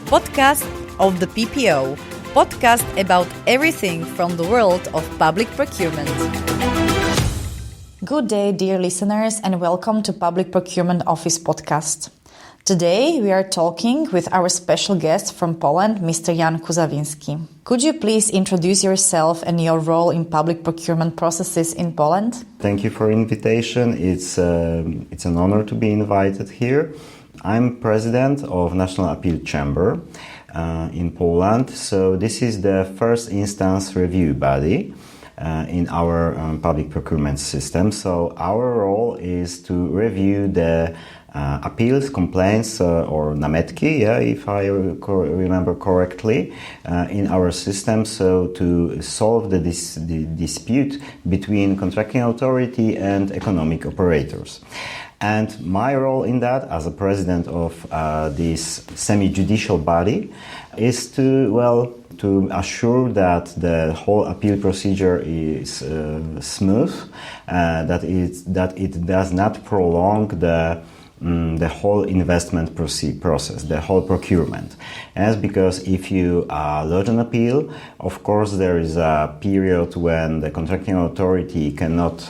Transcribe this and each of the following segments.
podcast of the PPO, podcast about everything from the world of public procurement. Good day, dear listeners, and welcome to Public Procurement Office podcast. Today we are talking with our special guest from Poland, Mr. Jan Kuzawiński. Could you please introduce yourself and your role in public procurement processes in Poland? Thank you for invitation. It's an honor to be invited here. I'm president of National Appeal Chamber in Poland. So this is the first instance review body in our public procurement system. So our role is to review the appeals, complaints, or námietki, if I remember correctly, in our system. So to solve the dispute between contracting authority and economic operators. And my role in that, as a president of this semi-judicial body, is to assure that the whole appeal procedure is smooth, that it does not prolong the whole investment process, the whole procurement. As because if you lodge an appeal, of course there is a period when the contracting authority cannot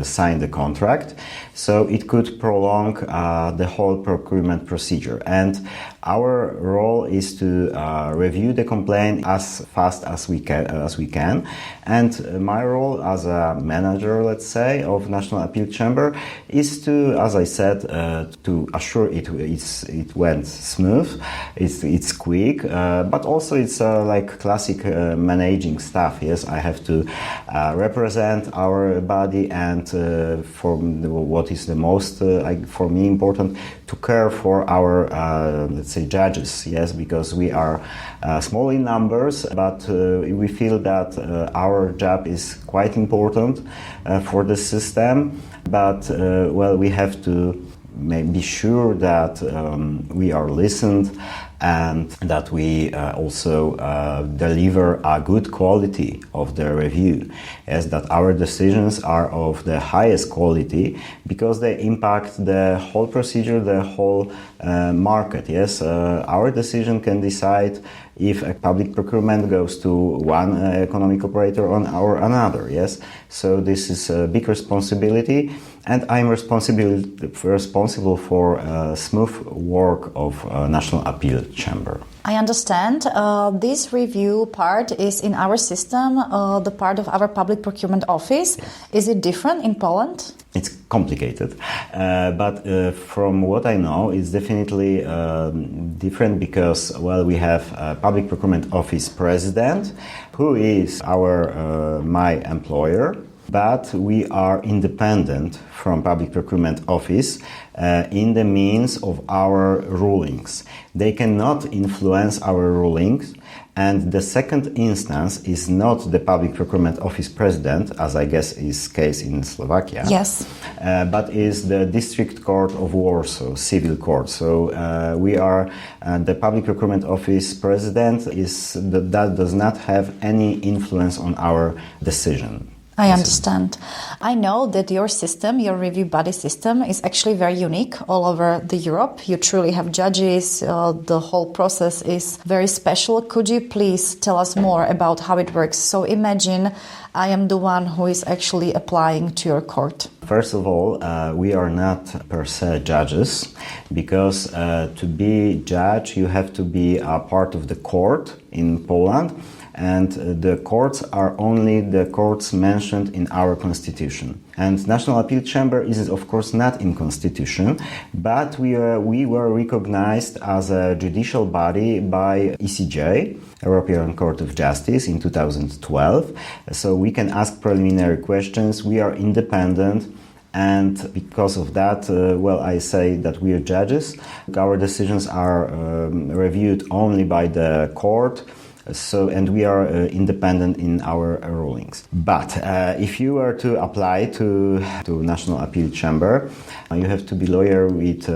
sign the contract, so it could prolong the whole procurement procedure. And our role is to review the complaint as fast as we can. And my role as a manager, let's say, of National Appeal Chamber is to, as I said, to assure it went smooth, it's quick, but also it's like classic managing stuff. Yes, I have to represent our body, and what is the most for me important, to care for our let's say judges. Yes, because we are small in numbers, but we feel that our job is quite important for the system. But we have to be sure that we are listened and that we also deliver a good quality of the review, as that our decisions are of the highest quality because they impact the whole procedure, the whole market. Yes, our decision can decide if a public procurement goes to one economic operator or another. Yes, so this is a big responsibility, and I'm responsible for smooth work of National Appeal Chamber. I understand. This review part is in our system, the part of our public procurement office. Yes. Is it different in Poland? It's complicated, but from what I know, it's definitely different because, we have a public procurement office president who is my employer, but we are independent from public procurement office in the means of our rulings. They cannot influence our rulings, and the second instance is not the public procurement office president, as I guess is case in Slovakia. Yes. But is the district court of Warsaw, civil court. So we are the public procurement office president that does not have any influence on our decision. I understand. I know that your system, your review body system, is actually very unique all over the Europe. You truly have judges. The whole process is very special. Could you please tell us more about how it works? So imagine I am the one who is actually applying to your court. First of all, we are not per se judges, because to be judge you have to be a part of the court in Poland. And the courts are only the courts mentioned in our constitution. And National Appeal Chamber is, of course, not in constitution, but we were recognized as a judicial body by ECJ, European Court of Justice, in 2012. So we can ask preliminary questions. We are independent. And because of that, I say that we are judges. Our decisions are reviewed only by the court. And we are independent in our rulings. But if you were to apply to National Appeal Chamber, you have to be lawyer with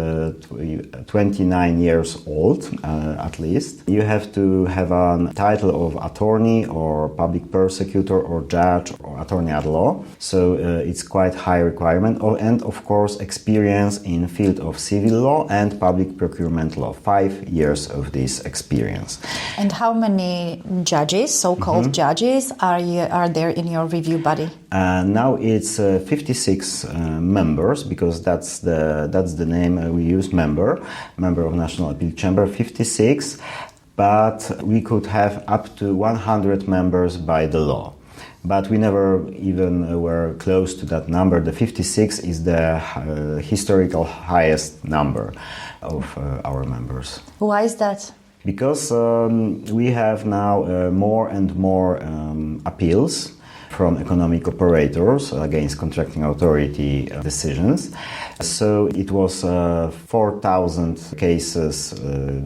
29 years old, at least. You have to have a title of attorney or public prosecutor or judge or attorney at law. So it's quite high requirement. And of course, experience in field of civil law and public procurement law. 5 years of this experience. And how many judges, so-called judges, are there in your review body? Now it's 56 members, because that's the name we use, member of National Appeal Chamber, 56, but we could have up to 100 members by the law. But we never even were close to that number. The 56 is the historical highest number of our members. Why is that? Because we have now more and more appeals from economic operators against contracting authority decisions. So it was 4,000 cases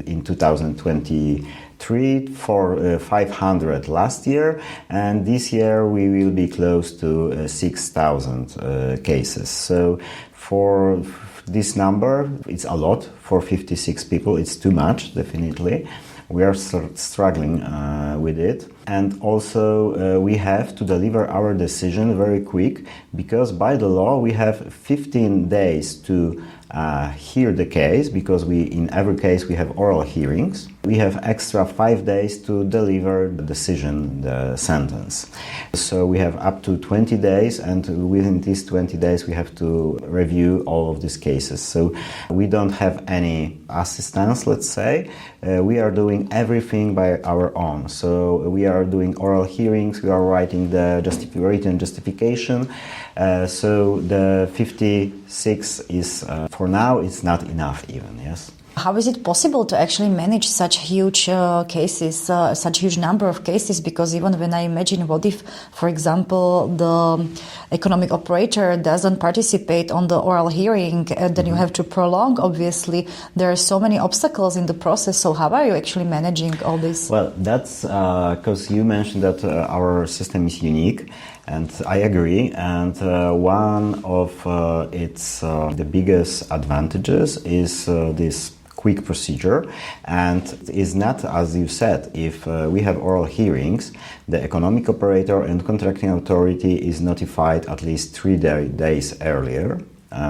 in 2023, for 500 last year, and this year we will be close to 6,000 cases. So for this number, it's a lot. For 56 people, it's too much, definitely. We are struggling with it. And also we have to deliver our decision very quick, because by the law we have 15 days to hear the case, because in every case we have oral hearings. We have extra 5 days to deliver the decision, the sentence. So we have up to 20 days, and within these 20 days we have to review all of these cases. So we don't have any assistance, let's say. We are doing everything by our own. So we are doing oral hearings, we are writing the written justification. So the 56 is, for now, it's not enough even, yes. How is it possible to actually manage such huge cases, such huge number of cases? Because even when I imagine, what if, for example, the economic operator doesn't participate on the oral hearing, and then you have to prolong, obviously. There are so many obstacles in the process. So how are you actually managing all this? Well, that's because you mentioned that our system is unique. And I agree. And one of the biggest advantages is this quick procedure. And is not, as you said, if we have oral hearings, the economic operator and contracting authority is notified at least 3 days earlier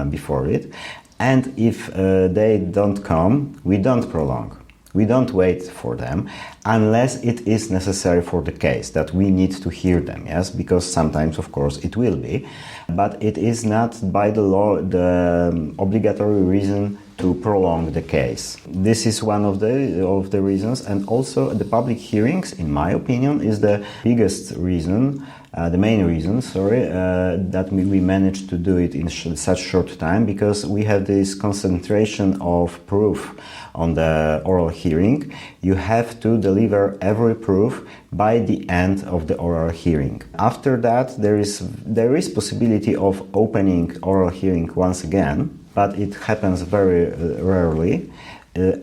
before it. And if they don't come, we don't prolong. We don't wait for them unless it is necessary for the case that we need to hear them, yes, because sometimes, of course, it will be, but it is not by the law the obligatory reason to prolong the case. This is one of the reasons, and also the public hearings, in my opinion, is the biggest reason. The main reason, that we managed to do it in such short time, because we have this concentration of proof on the oral hearing. You have to deliver every proof by the end of the oral hearing. After that, there is possibility of opening oral hearing once again, but it happens very rarely.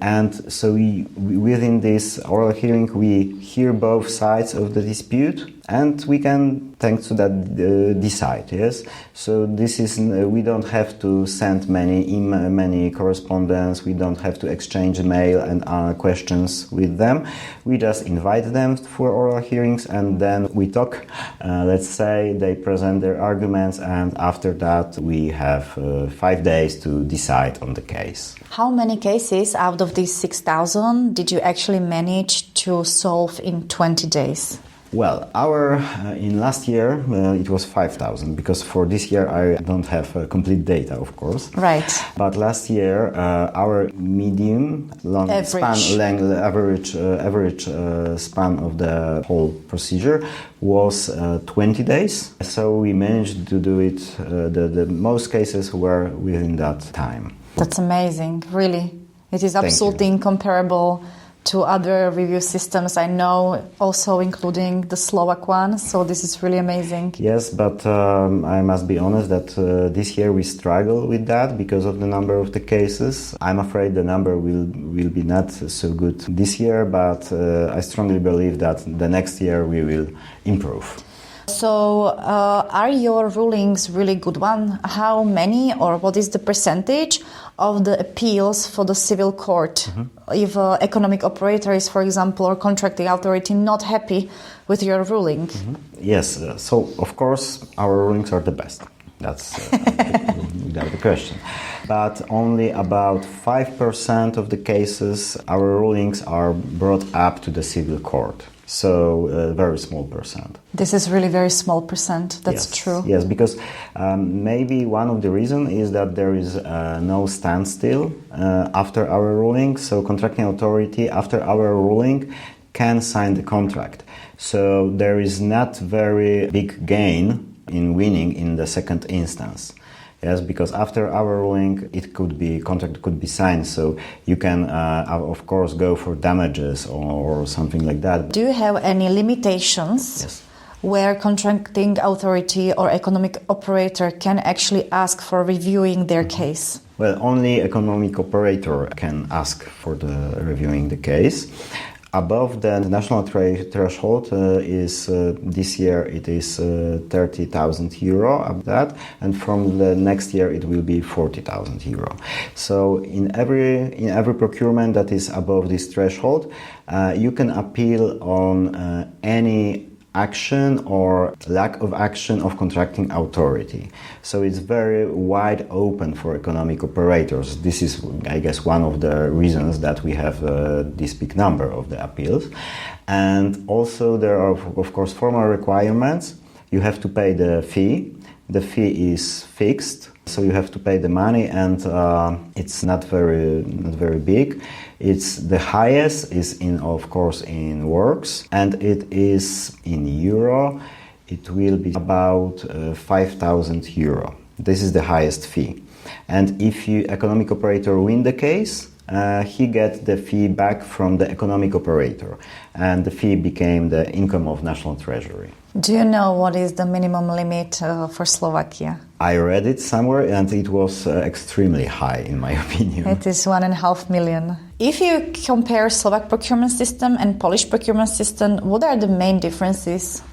And so within this oral hearing, we hear both sides of the dispute, and we can, thanks to that, decide. Yes. So this is we don't have to send many correspondence. We don't have to exchange mail and questions with them. We just invite them for oral hearings, and then we talk. Let's say they present their arguments, and after that we have 5 days to decide on the case. How many cases out of these 6,000 did you actually manage to solve in 20 days? Well, in last year it was 5,000, because for this year I don't have complete data, of course. Right. But last year our medium average span of the whole procedure was 20 days. So we managed to do it. The most cases were within that time. That's amazing, really. It is absolutely incomparable to other review systems I know, also including the Slovak one. So this is really amazing. Yes, but I must be honest that this year we struggle with that because of the number of the cases. I'm afraid the number will be not so good this year, but I strongly believe that the next year we will improve. So are your rulings really good one? How many or what is the percentage of the appeals for the civil court? If an economic operator is, for example, or contracting authority not happy with your ruling? Yes, so of course our rulings are the best. That's without the question. But only about 5% of the cases our rulings are brought up to the civil court. So a very small percent. This is really very small percent. That's true. Yes, because maybe one of the reasons is that there is no standstill after our ruling. So contracting authority after our ruling can sign the contract. So there is not very big gain in winning in the second instance. Yes, because after our ruling, contract could be signed, so you can, of course, go for damages or something like that. Do you have any limitations where contracting authority or economic operator can actually ask for reviewing their case? Well, only economic operator can ask for the reviewing the case. Above the national threshold is this year it is 30,000 euro of that, and from the next year it will be 40,000 euro. So in every procurement that is above this threshold, you can appeal on any action or lack of action of contracting authority. So it's very wide open for economic operators. This is, I guess, one of the reasons that we have this big number of the appeals. And also there are, of course, formal requirements. You have to pay the fee. The fee is fixed, so you have to pay the money, and it's not very big. It's the highest is of course in works, and it is in euro. It will be about 5,000 euro. This is the highest fee. And if you economic operator win the case, he gets the fee back from the economic operator, and the fee became the income of national treasury. Do you know what is the minimum limit for Slovakia? I read it somewhere, and it was extremely high, in my opinion. It is 1.5 million. If you compare Slovak procurement system and Polish procurement system, what are the main differences?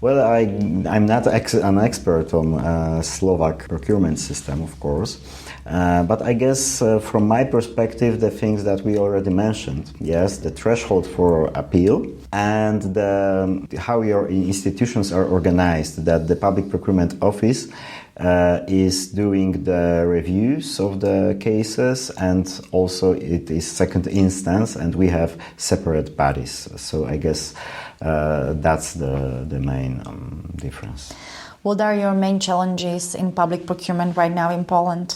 Well, I'm not an expert on Slovak procurement system, of course, but I guess from my perspective, the things that we already mentioned, yes, the threshold for appeal and how your institutions are organized, that the public procurement office is doing the reviews of the cases, and also it is second instance, and we have separate bodies. So I guess that's the main difference. What are your main challenges in public procurement right now in Poland?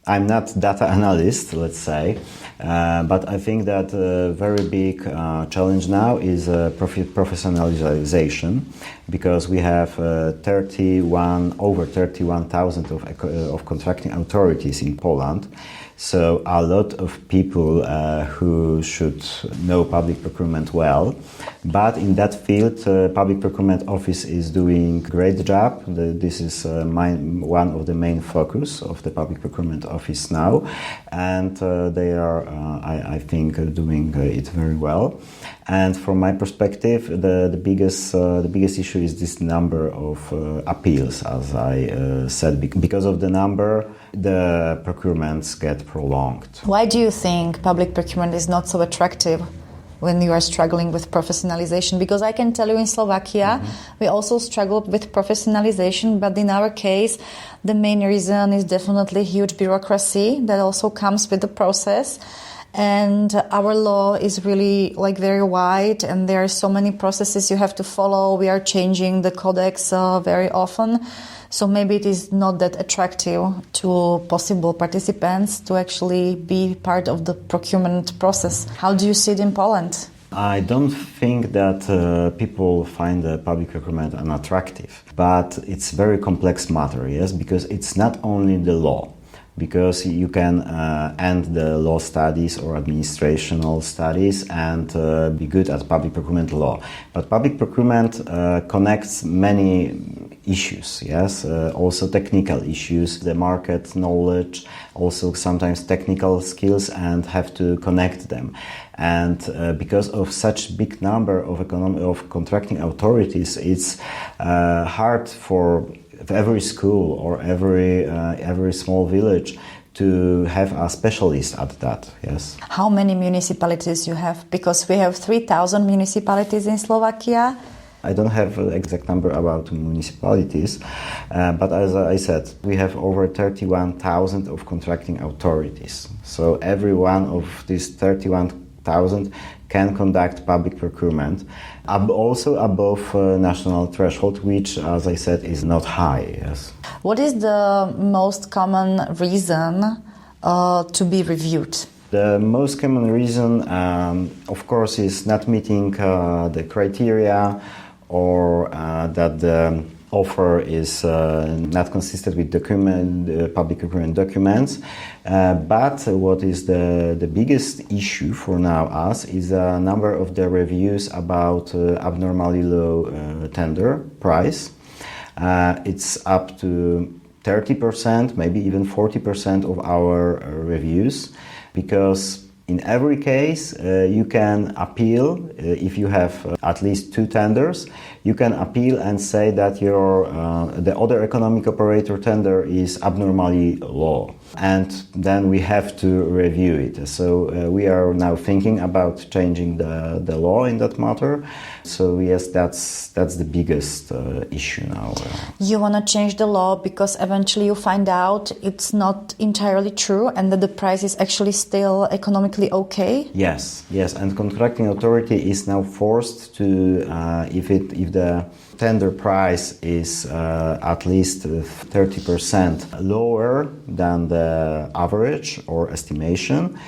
I'm not data analyst, let's say, but I think that a very big challenge now is professionalization, because we have over 31,000 of contracting authorities in Poland. So a lot of people who should know public procurement well, but in that field, public procurement office is doing a great job. This is one of the main focus of the public procurement office now, and they are, I think, doing it very well. And from my perspective, the biggest issue is this number of appeals, as I said. Because of the number, the procurements get prolonged. Why do you think public procurement is not so attractive when you are struggling with professionalization? Because I can tell you in Slovakia, we also struggle with professionalization, but in our case, the main reason is definitely huge bureaucracy that also comes with the process. And our law is really very wide, and there are so many processes you have to follow. We are changing the codex very often. So maybe it is not that attractive to possible participants to actually be part of the procurement process. How do you see it in Poland? I don't think that people find the public procurement unattractive, but it's a very complex matter, yes, because it's not only the law, because you can end the law studies or administrational studies and be good at public procurement law. But public procurement connects many issues, yes, also technical issues, the market knowledge, also sometimes technical skills, and have to connect them. And because of such big number of contracting authorities, it's hard for every school or every small village to have a specialist at that. Yes. How many municipalities you have? Because we have 3,000 municipalities in Slovakia. I don't have an exact number about municipalities, but as I said, we have over 31,000 of contracting authorities. So every one of these 31,000 can conduct public procurement, also above national threshold, which, as I said, is not high. Yes. What is the most common reason to be reviewed? The most common reason, of course, is not meeting the criteria, or that the offer is not consistent with public procurement documents. But what is the biggest issue for now us is a number of the reviews about abnormally low tender price. It's up to 30%, maybe even 40% of our reviews, because in every case, you can appeal. If you have at least 2 tenders, you can appeal and say that the other economic operator tender is abnormally low, and then we have to review it. So we are now thinking about changing the law in that matter. So yes, that's the biggest issue now. You want to change the law because eventually you find out it's not entirely true and that the price is actually still economically okay? Yes, and contracting authority is now forced to, if the tender price is at least 30% lower than the average or estimation,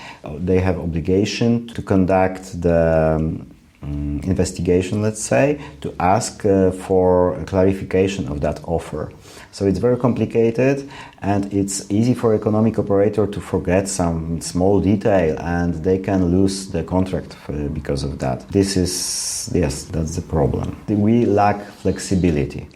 they have obligation to conduct the investigation, let's say, to ask for a clarification of that offer. So it's very complicated, and it's easy for economic operator to forget some small detail, and they can lose the contract because of that. That's the problem. We lack flexibility.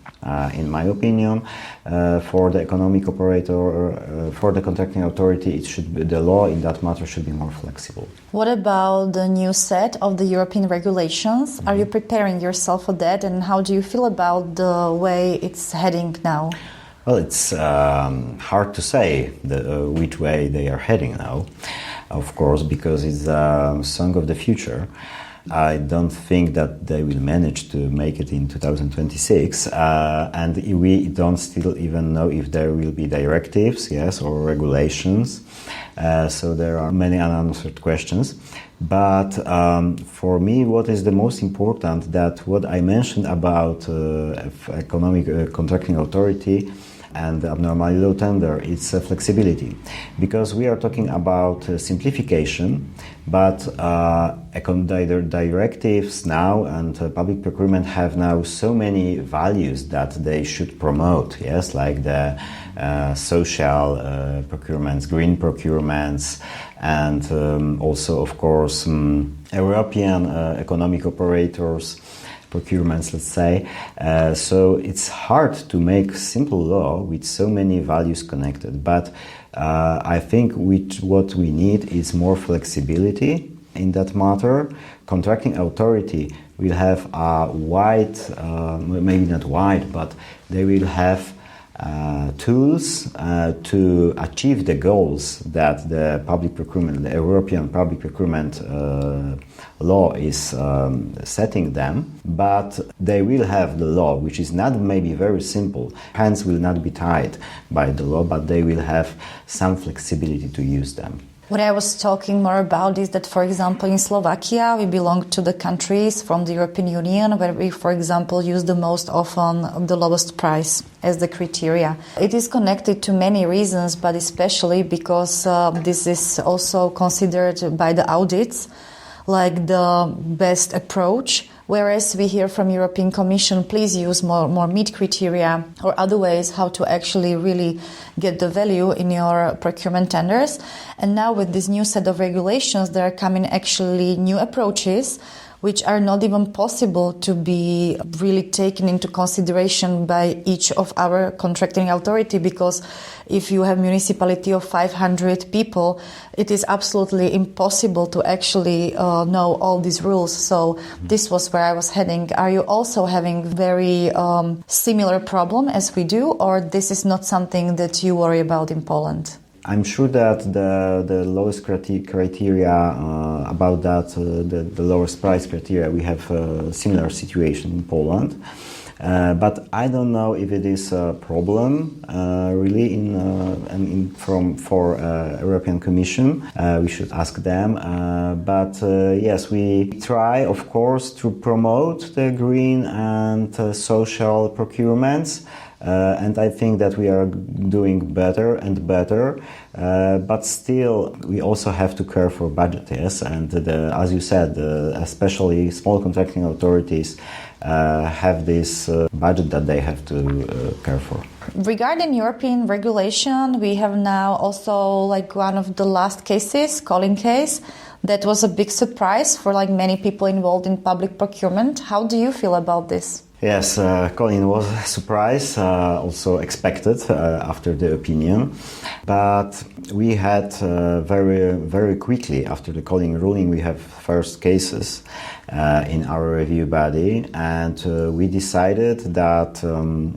In my opinion, for the economic operator, for the contracting authority, the law in that matter should be more flexible. What about the new set of the European regulations? Are you preparing yourself for that, and how do you feel about the way it's heading now? Well, it's hard to say which way they are heading now, of course, because it's a song of the future. I don't think that they will manage to make it in 2026, and we don't still even know if there will be directives, yes, or regulations. So there are many unanswered questions. But for me, what is the most important, that what I mentioned about economic contracting authority and abnormally low tender, it's flexibility, because we are talking about simplification, but directives now and public procurement have now so many values that they should promote, yes, like the social procurements, green procurements, and also, of course, European economic operators procurements, let's say. So it's hard to make simple law with so many values connected. But I think what we need is more flexibility in that matter. Contracting authority will have a wide, maybe not wide, but they will have tools to achieve the goals that the public procurement, the European public procurement law is setting them, but they will have the law, which is not maybe very simple. Hands will not be tied by the law, but they will have some flexibility to use them. What I was talking more about is that, for example, in Slovakia, we belong to the countries from the European Union where we, for example, use the most often the lowest price as the criteria. It is connected to many reasons, but especially because this is also considered by the audits. like the best approach. Whereas we hear from European Commission, please use more meat criteria or other ways how to actually really get the value in your procurement tenders. And now with this new set of regulations, there are coming actually new approaches which are not even possible to be really taken into consideration by each of our contracting authority, because if you have municipality of 500 people, it is absolutely impossible to actually know all these rules. So this was where I was heading. Are you also having very similar problem as we do, or this is not something that you worry about in Poland? I'm sure that the lowest criteria about that, the lowest price criteria, we have a similar situation in Poland. But I don't know if it is a problem really for European Commission. We should ask them. But yes, we try, of course, to promote the green and social procurements. And I think that we are doing better and better, but still we also have to care for budget, yes. And as you said, especially small contracting authorities have this budget that they have to care for. Regarding European regulation, we have now also like one of the last cases, calling case. That was a big surprise for like many people involved in public procurement. How do you feel about this? Yes, Colin was a surprise, also expected after the opinion. But we had very quickly after the Colin ruling, we have first cases in our review body, and we decided that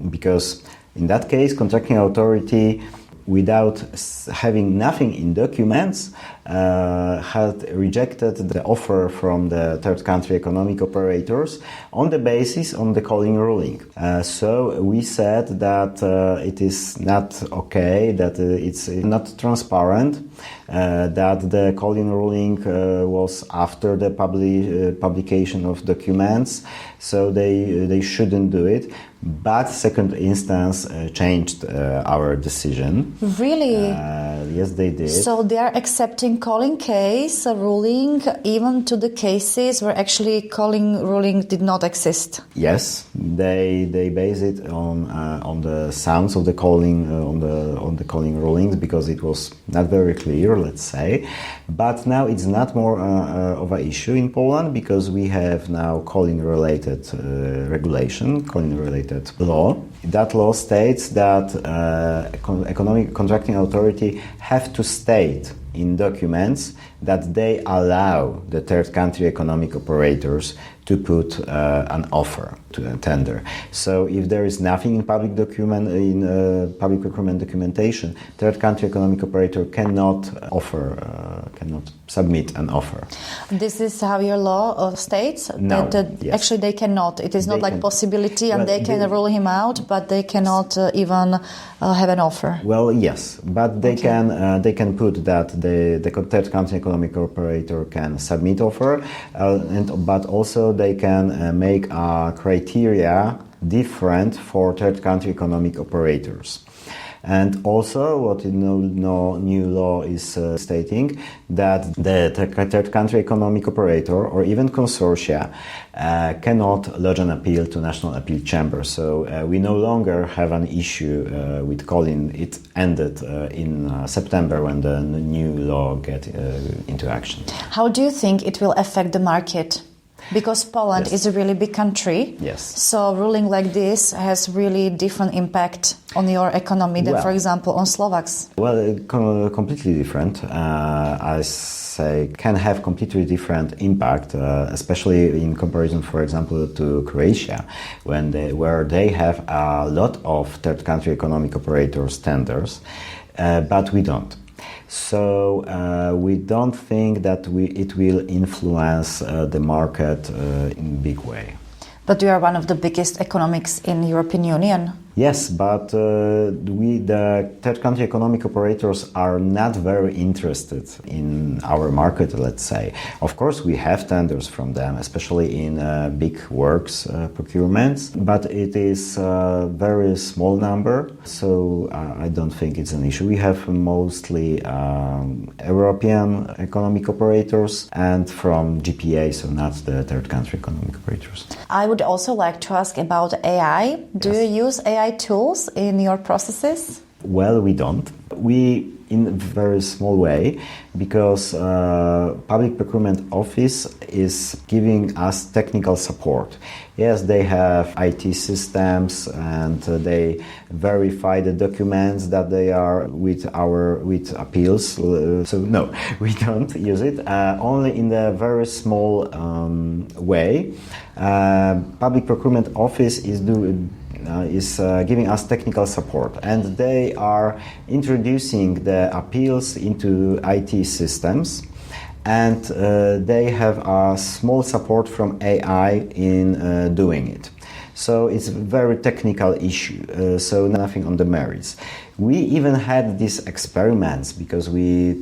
because in that case, contracting authority, without having nothing in documents, had rejected the offer from the third country economic operators on the basis on the Colin ruling. So we said that it is not okay, that it's not transparent, that the Colin ruling was after the publication of documents, so they shouldn't do it. But second instance changed our decision. Really? Yes, they did. So they are accepting calling case ruling even to the cases where actually calling ruling did not exist. Yes, they base it on the sounds of the calling on the calling rulings, because it was not very clear, let's say. But now it's not more of an issue in Poland, because we have now calling related regulation, calling related law. That law states that economic contracting authority have to state in documents that they allow the third country economic operators to put an offer to a tender. So if there is nothing in public procurement documentation, third country economic operator cannot submit an offer. This is how your law states? No, yes. Actually they cannot. It is not like possibility, and they can rule him out, but they cannot even have an offer. Well, yes, but they can put that the third country economic operator can submit offer, but also they can make a criteria different for third country economic operators. And also, what new law is stating, that the third country economic operator or even consortia cannot lodge an appeal to National Appeal Chamber. So we no longer have an issue with calling. It ended in September when the new law get into action. How do you think it will affect the market? Because Poland is a really big country, so ruling like this has really different impact on your economy than, for example, on Slovaks. Well, completely different. I say can have completely different impact, especially in comparison, for example, to Croatia, where they have a lot of third country economic operators tenders, but we don't. So we don't think that it will influence the market in a big way. But you are one of the biggest economics in European Union. Yes, but the third country economic operators are not very interested in our market, let's say. Of course, we have tenders from them, especially in big works procurements, but it is a very small number, so I don't think it's an issue. We have mostly European economic operators and from GPA, so not the third country economic operators. I would also like to ask about AI. Do you use AI tools in your processes? Well, we don't. We, in a very small way, because Public Procurement Office is giving us technical support. Yes, they have IT systems and they verify the documents that they are with appeals. So no, we don't use it. Only in a very small way. Public Procurement Office is giving us technical support, and they are introducing the appeals into IT systems, and they have a small support from AI in doing it. So it's a very technical issue, so nothing on the merits. We even had these experiments because we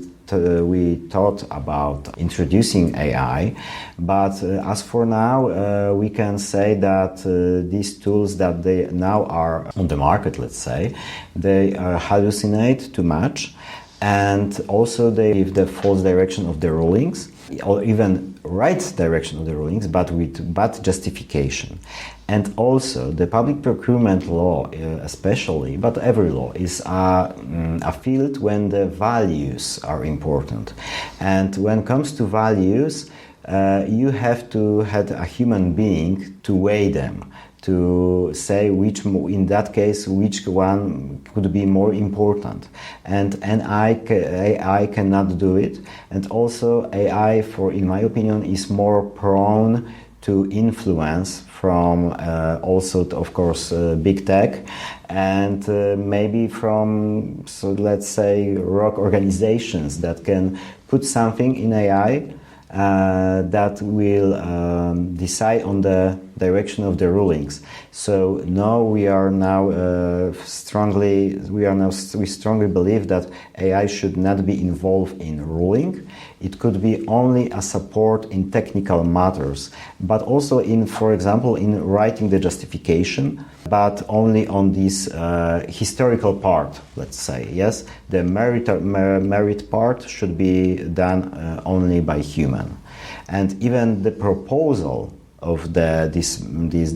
thought about introducing AI, but as for now, we can say that these tools that they now are on the market, let's say, they hallucinate too much, and also they give the false direction of the rulings, or even right direction of the rulings, but with bad justification. And also the public procurement law especially, but every law, is a field when the values are important. And when it comes to values, you have to have a human being to weigh them, to say in that case which one could be more important, and AI cannot do it. And also AI, in my opinion, is more prone to influence from also, of course, big tech, and maybe from, so let's say, rogue organizations that can put something in AI that will decide on the direction of the rulings. So no, we strongly believe that AI should not be involved in ruling. It could be only a support in technical matters, but also for example, in writing the justification, but only on this historical part, let's say. Yes, the merit part should be done only by human. And even the proposal of this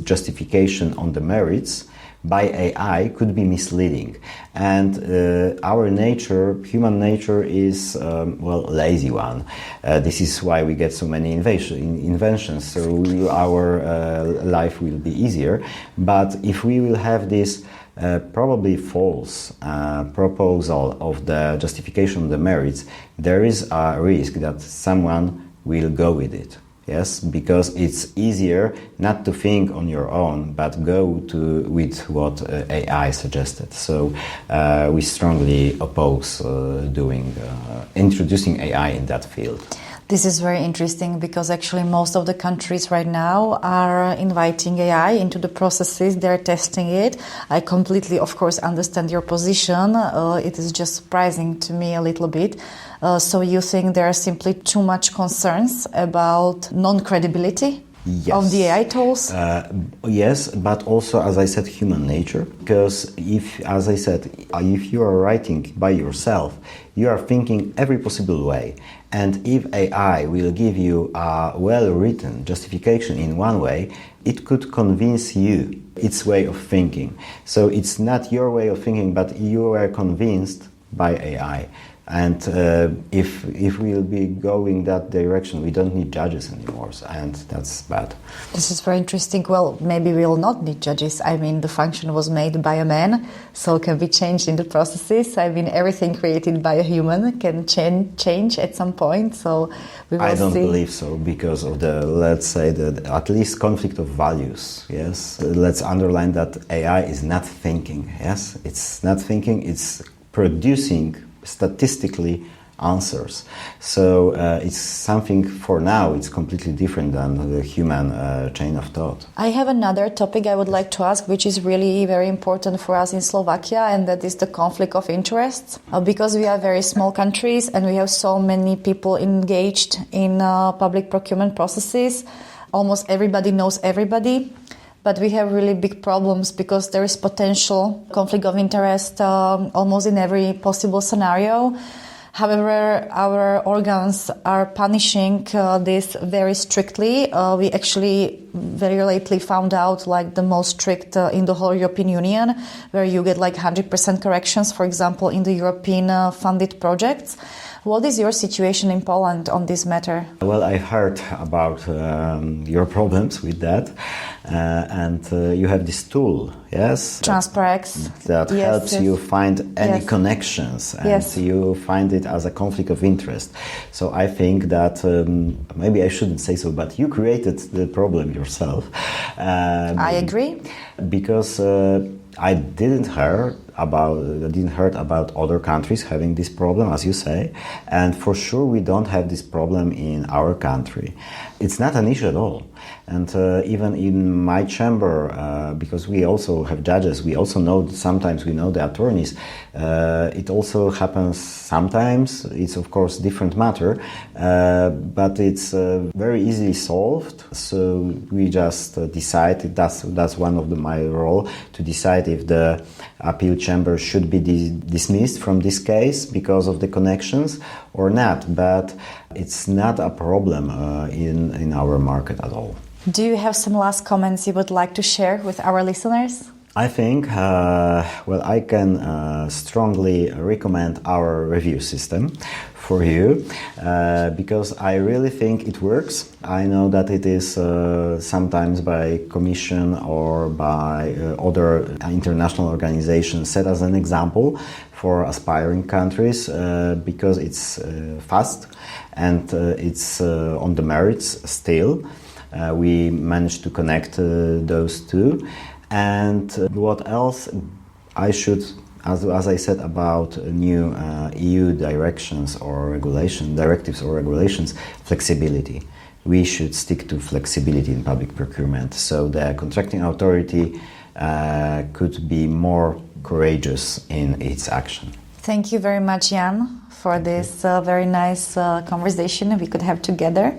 justification on the merits by AI could be misleading. And our nature, human nature, is lazy one. This is why we get so many inventions. So our life will be easier. But if we will have this probably false proposal of the justification of the merits, there is a risk that someone will go with it. Yes, because it's easier not to think on your own, but go with what AI suggested. So we strongly oppose introducing AI in that field. This is very interesting because actually most of the countries right now are inviting AI into the processes. They're testing it. I completely, of course, understand your position. It is just surprising to me a little bit. So you think there are simply too much concerns about non-credibility? Yes. Of the AI tools? Yes, but also, as I said, human nature. Because if you are writing by yourself, you are thinking every possible way. And if AI will give you a well-written justification in one way, it could convince you its way of thinking. So it's not your way of thinking, but you are convinced by AI. And if we will be going that direction, we don't need judges anymore, and that's bad. This is very interesting. Well, maybe we will not need judges. I mean, the function was made by a man, so can be changed in the processes. I mean, everything created by a human can change at some point. So we will see. I don't believe so, because of at least conflict of values. Yes, let's underline that AI is not thinking. Yes, it's not thinking. It's producing statistically answers. So it's something for now, it's completely different than the human chain of thought. I have another topic I would like to ask, which is really very important for us in Slovakia, and that is the conflict of interests. Because we are very small countries and we have so many people engaged in public procurement processes, almost everybody knows everybody. But we have really big problems because there is potential conflict of interest almost in every possible scenario. However, our organs are punishing this very strictly. We actually very lately found out like the most strict in the whole European Union, where you get like 100% corrections, for example, in the European funded projects. What is your situation in Poland on this matter? Well, I heard about your problems with that, and you have this tool, yes? Transparex. That helps you find any connections, and you find it as a conflict of interest. So I think that, maybe I shouldn't say so, but you created the problem yourself. I agree. Because I didn't heard about other countries having this problem, as you say, and for sure we don't have this problem in our country. It's not an issue at all. And even in my chamber, because we also have judges, we also know, sometimes we know the attorneys, it also happens sometimes. It's of course different matter, but it's very easily solved. So we just decide, that's one of my role, to decide if the appeal chamber should be dismissed from this case because of the connections or not. But it's not a problem in our market at all. Do you have some last comments you would like to share with our listeners? I think, I can strongly recommend our review system for you because I really think it works. I know that it is sometimes by commission or by other international organizations set as an example for aspiring countries because it's fast and it's on the merits still. We managed to connect those two. And what else I should, as I said about new EU directives or regulations, flexibility. We should stick to flexibility in public procurement. So the contracting authority could be more courageous in its action. Thank you very much, Jan, for this very nice conversation we could have together.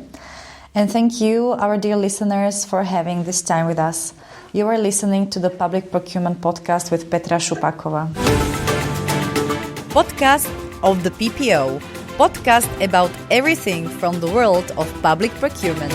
And thank you, our dear listeners, for having this time with us. You are listening to the Public Procurement Podcast with Petra Šupáková. Podcast of the PPO. Podcast about everything from the world of public procurement.